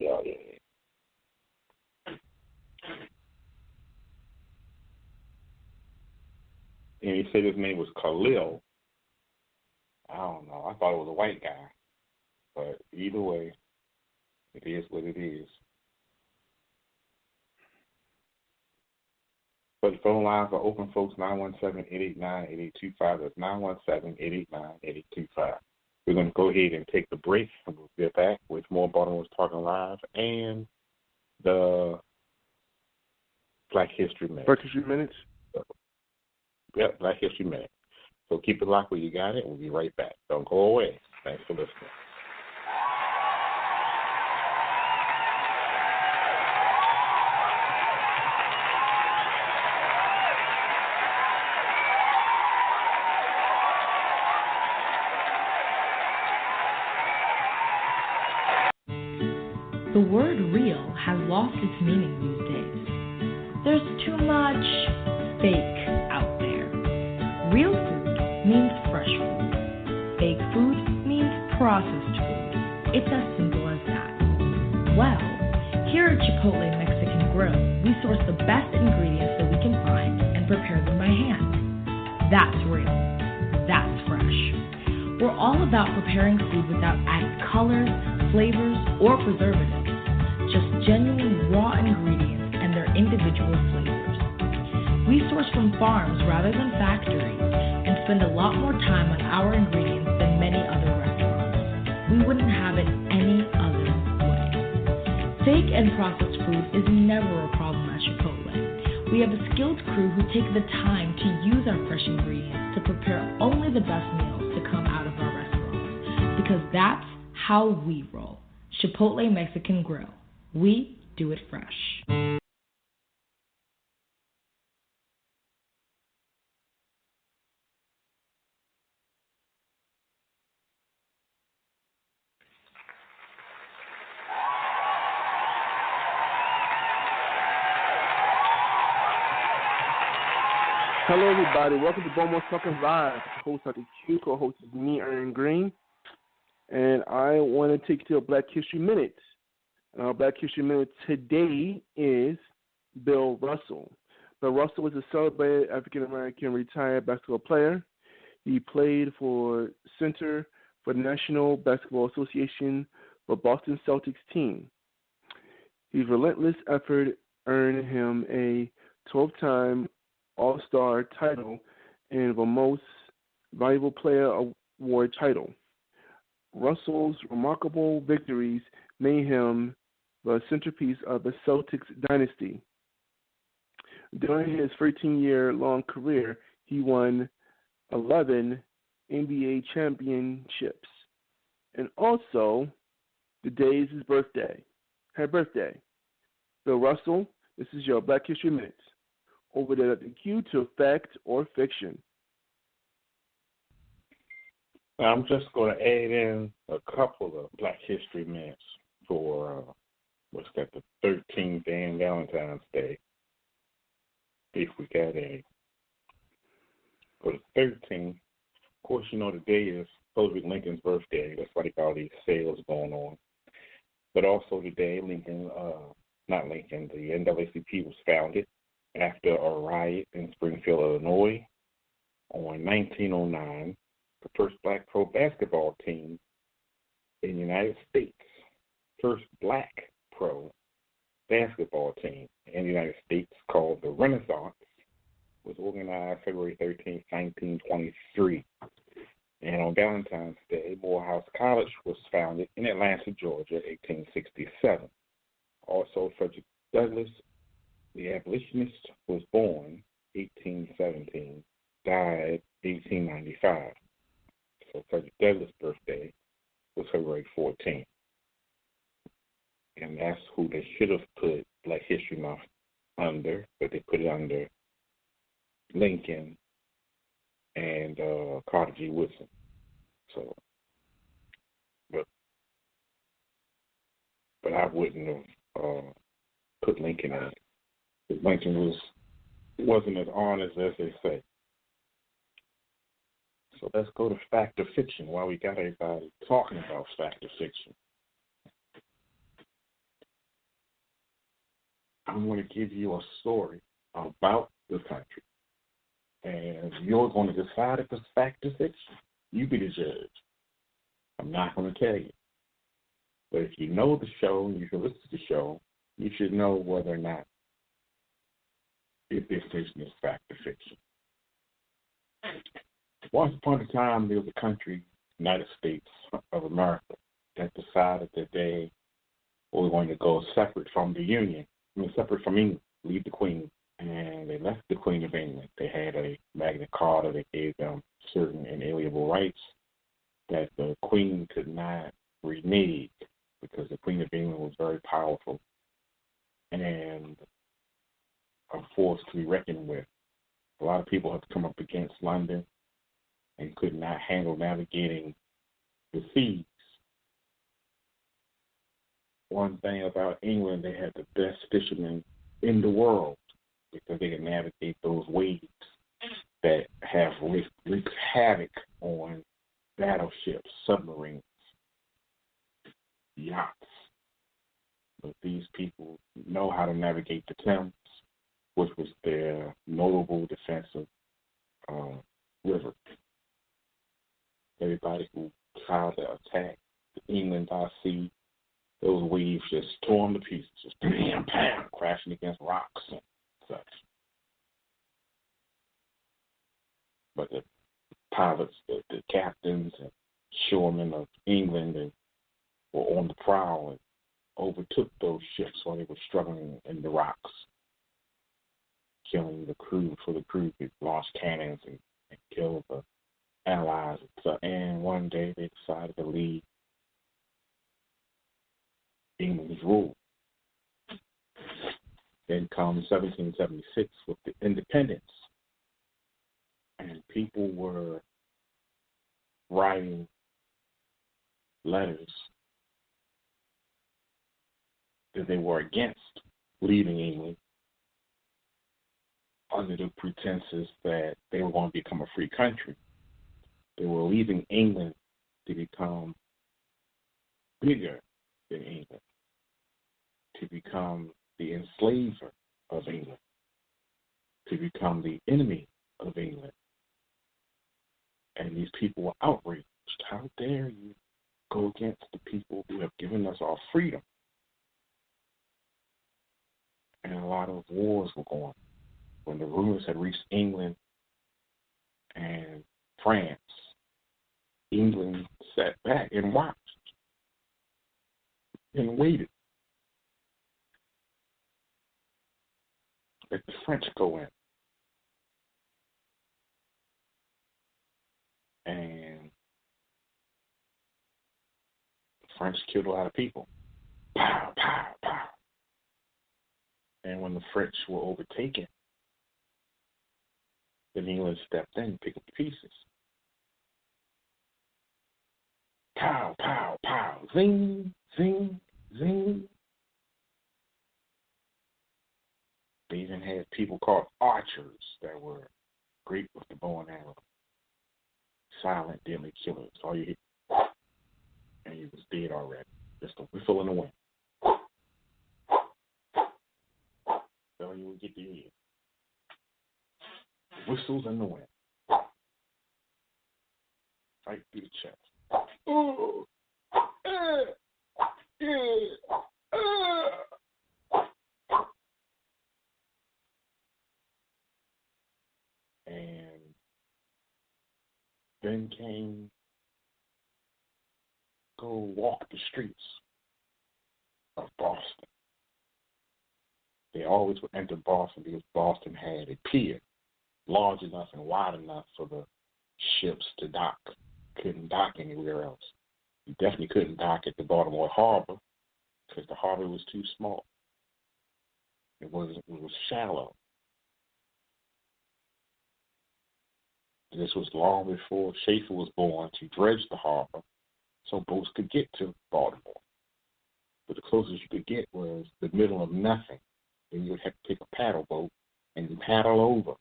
Yeah, yeah. And he said his name was Khalil. I don't know. I thought it was a white guy. But either way, it is what it is. But the phone lines are open, folks, 917-889-8825. That's 917-889-8825. We're going to go ahead and take the break, and we'll get back with more Baltimore's Talking Live and the Black History Minute. Black History Minutes? Yep, Black History Minute. So keep it locked where you got it, and we'll be right back. Don't go away. Thanks for listening. The word real has lost its meaning these days. There's too much fake out there. Real food means fresh food. Fake food means processed food. It's as simple as that. Well, here at Chipotle Mexican Grill, we source the best ingredients that we can find and prepare them by hand. That's real. That's fresh. We're all about preparing food without added colors, flavors, or preservatives. Just genuine raw ingredients and their individual flavors. We source from farms rather than factories and spend a lot more time on our ingredients than many other restaurants. We wouldn't have it any other way. Fake and processed food is never a problem at Chipotle. We have a skilled crew who take the time to use our fresh ingredients to prepare only the best meals to come out of our restaurants, because that's how we roll. Chipotle Mexican Grill. We do it fresh. Hello, everybody. Welcome to Baltimore's Talking Live. Host Dr. Q, co-host is me, Aaron Green. And I want to take you to a Black History Minute. And our Black History Minute today is Bill Russell. Bill Russell was a celebrated African-American retired basketball player. He played for center for the National Basketball Association for Boston Celtics team. His relentless effort earned him a 12-time All-Star title and the Most Valuable Player Award title. Russell's remarkable victories made him the centerpiece of the Celtics dynasty. During his 13-year-long career, he won 11 NBA championships. And also, today is his birthday. Happy birthday. Bill Russell, this is your Black History Minute. Over there at the Q to fact or fiction. I'm just going to add in a couple of Black History Minutes for what's that, the 13th and Valentine's Day, if we got any. For the 13th, of course, you know, today is supposed to be Lincoln's birthday. That's why they got all these sales going on. But also today, the NAACP was founded after a riot in Springfield, Illinois. On 1909, the first black pro basketball team in the United States, first black pro basketball team in the United States, called the Renaissance, was organized February 13, 1923. And on Valentine's Day, Morehouse College was founded in Atlanta, Georgia, 1867. Also, Frederick Douglass, the abolitionist, was born 1817, died 1895. So Frederick Douglass' birthday was February 14th. And that's who they should have put Black History Month under, but they put it under Lincoln and Carter G. Woodson. So, but I wouldn't have put Lincoln in it. Because Lincoln wasn't as honest as they say. So let's go to fact or fiction while we got everybody talking about fact or fiction. I'm going to give you a story about the country, and you're going to decide if it's fact or fiction. You be the judge. I'm not going to tell you. But if you know the show and you can listen to the show, you should know whether or not if this fiction is fact or fiction. Once upon a time, there was a country, United States of America, that decided that they were going to go separate from the Union, separate from England, leave the Queen. And they left the Queen of England. They had a Magna Carta that gave them certain inalienable rights that the Queen could not renege because the Queen of England was very powerful and a force to be reckoned with. A lot of people have come up against London and could not handle navigating the seas. One thing about England, they had the best fishermen in the world because they can navigate those waves that have wreaked havoc on battleships, submarines, yachts. But these people know how to navigate the Thames, which was their notable defensive river. Everybody who tried to attack England by sea, those waves just tore them to pieces, just bam, bam, crashing against rocks and such. But the pilots, the captains and shoremen of England were on the prowl and overtook those ships while they were struggling in the rocks, killing the crew. For the crew, they launched cannons and killed the allies. And one day they decided to leave England's rule. Then comes 1776 with the independence. And people were writing letters that they were against leaving England under the pretenses that they were going to become a free country. They were leaving England to become bigger than England, to become the enslaver of England, to become the enemy of England. And these people were outraged. How dare you go against the people who have given us our freedom? And a lot of wars were going. When the rumors had reached England and France, England sat back and watched and waited. Let the French go in. And the French killed a lot of people. Pow, pow, pow. And when the French were overtaken, then England stepped in and picked up the pieces. Pow, pow, pow. Zing, zing, zing. They even had people called archers that were great with the bow and arrow. Silent, deadly killers. All you hit, and he was dead already. Just a whistle in the wind. So you would get to hear. Whistles in the wind. Right through the chest. Oh, and then came go walk the streets of Boston. They always would enter Boston because Boston had a pier large enough and wide enough for the ships to dock. Couldn't dock anywhere else. You definitely couldn't dock at the Baltimore Harbor because the harbor was too small. It was shallow. This was long before Schaefer was born to dredge the harbor so boats could get to Baltimore. But the closest you could get was the middle of nothing. Then you would have to take a paddle boat and paddle over.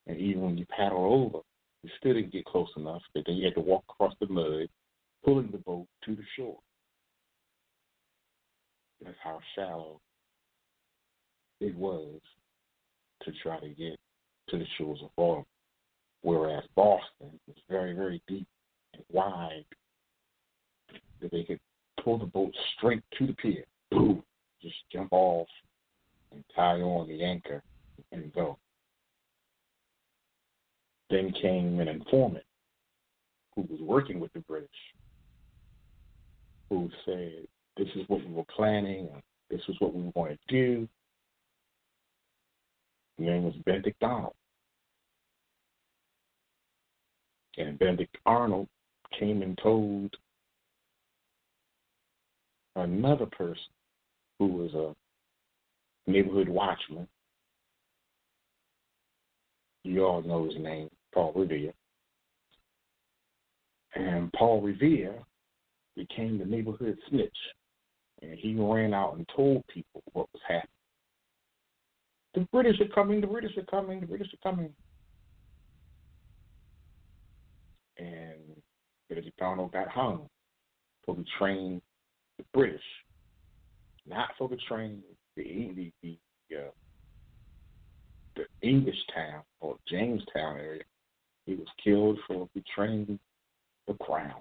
And even when you paddle over, you still didn't get close enough. But then you had to walk across the mud, pulling the boat to the shore. That's how shallow it was to try to get to the shores of Baltimore, whereas Boston was very, very deep and wide that they could pull the boat straight to the pier, boom, just jump off and tie on the anchor and go. Then came an informant who was working with the British, who said, this is what we were planning, this is what we were going to do. His name was Benedict Arnold. And Benedict Arnold came and told another person who was a neighborhood watchman. You all know his name, Paul Revere. And Paul Revere became the neighborhood snitch. And he ran out and told people what was happening. The British are coming, the British are coming, the British are coming. And Benedict Arnold got hung for betraying the British, not for betraying the English town or Jamestown area. He was killed for betraying the crown.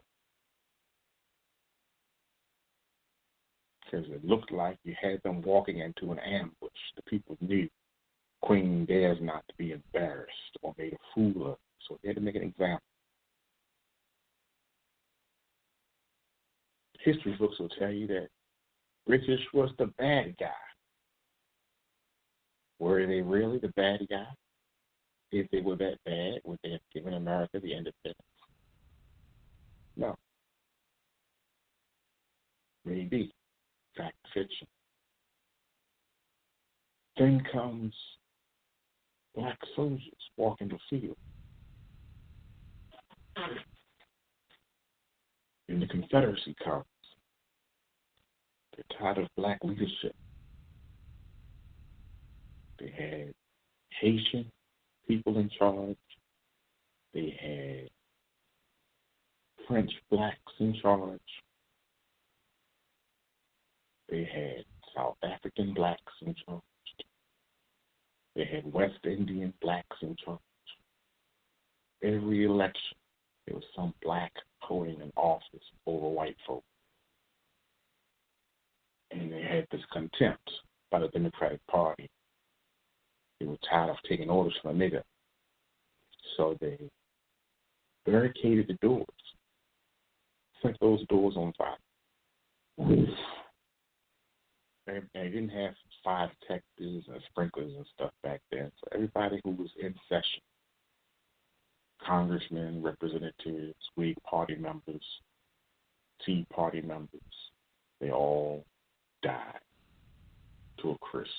Because it looked like you had them walking into an ambush. The people knew Queen dares not to be embarrassed or made a fool of, so they had to make an example. History books will tell you that British was the bad guy. Were they really the bad guy? If they were that bad, would they have given America the independence? No. Maybe. Fact, fiction. Then comes black soldiers walking the field. And the Confederacy comes. They're tired of black leadership. They had Haitian people in charge. They had French blacks in charge. They had South African blacks in charge. They had West Indian blacks in charge. Every election, there was some black holding an office over white folk. And they had this contempt by the Democratic Party. They were tired of taking orders from a nigger. So they barricaded the doors, set those doors on fire. They didn't have fire detectors and sprinklers and stuff back then. So everybody who was in session, congressmen, representatives, Whig Party members, Tea Party members, they all died to a crisp.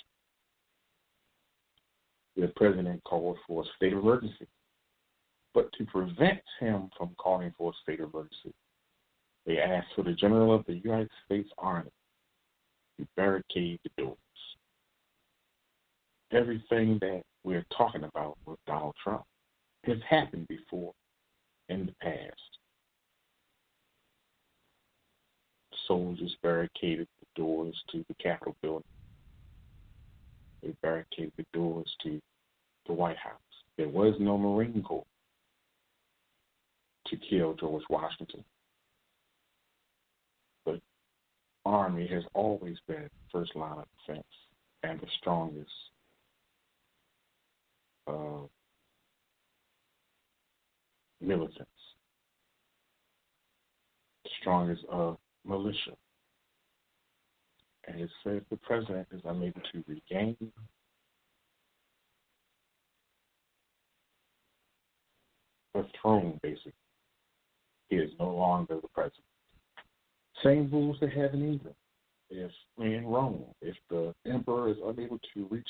The president called for a state of emergency. But to prevent him from calling for a state of emergency, they asked for the General of the United States Army to barricade the doors. Everything that we're talking about with Donald Trump has happened before in the past. Soldiers barricaded the doors to the Capitol building. They barricaded the doors to the White House. There was no Marine Corps to kill George Washington. But Army has always been first line of defense and the strongest militants, the strongest militia. And it says the president is unable to regain the throne, basically. He is no longer the president. Same rules they have in England. If in Rome, if the emperor is unable to reach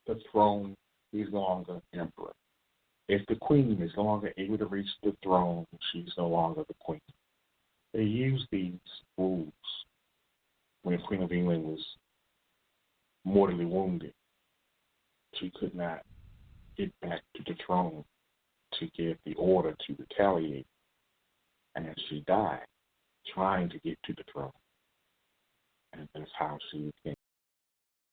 the throne, he's no longer emperor. If the queen is no longer able to reach the throne, she's no longer the queen. They use these rules when the Queen of England was mortally wounded. She could not get back to the throne to give the order to retaliate. And she died trying to get to the throne. And that's how she became